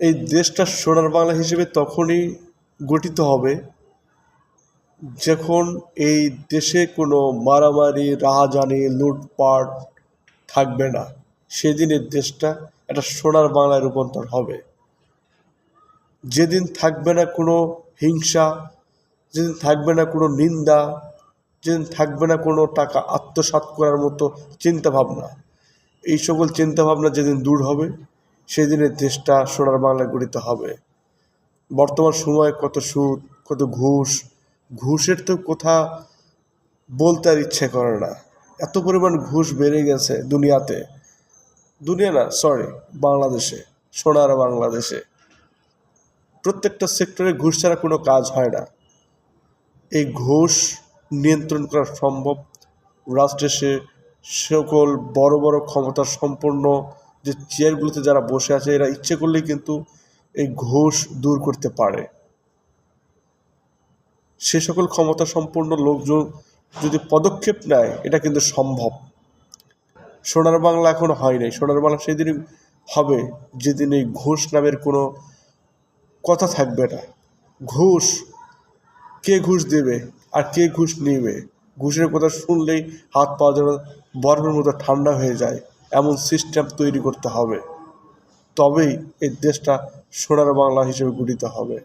এই দেশটা সোনার বাংলা হিসেবে তখনই গঠিত হবে যখন এই দেশে কোনো মারামারি, রাহাজানি, লুটপাট থাকবে না। সেদিন এই দেশটা একটা সোনার বাংলায় রূপান্তর হবে। যেদিন থাকবে না কোনো হিংসা, যেদিন থাকবে না কোনো নিন্দা, যেদিন থাকবে না কোনো টাকা আত্মসাৎ করার মতো চিন্তাভাবনা, এই সকল চিন্তাভাবনা যেদিন দূর হবে সেদিনের দেশটা সোনার বাংলায় গঠিত হবে। বর্তমান সময়ে কত সুদ, কত ঘুষের তো কথা বলতে আর ইচ্ছে করে না। এত পরিমাণ ঘুষ বেড়ে গেছে বাংলাদেশে, সোনার বাংলাদেশে প্রত্যেকটা সেক্টরে ঘুষ ছাড়া কোনো কাজ হয় না। এই ঘুষ নিয়ন্ত্রণ করা সম্ভব রাষ্ট্রের সকল বড় বড় ক্ষমতা সম্পন্ন যে চেয়ারগুলোতে যারা বসে আছে, এরা ইচ্ছে করলেই কিন্তু এই ঘুষ দূর করতে পারে। সে সকল ক্ষমতা সম্পন্ন লোকজন যদি পদক্ষেপ নেয়, এটা কিন্তু সম্ভব। সোনার বাংলা এখনো হয় নাই। সোনার বাংলা সেদিনই হবে যেদিন এই ঘুষ নামের কোনো কথা থাকবে না। ঘুষ, কে ঘুষ দেবে আর কে ঘুষ নেবে, ঘুষের কথা শুনলেই হাত পা যেন বরফের মতো ঠান্ডা হয়ে যায়, এমন সিস্টেম তৈরি করতে হবে। তবেই এই দেশটা সোনার বাংলা হিসেবে গঠিত হবে।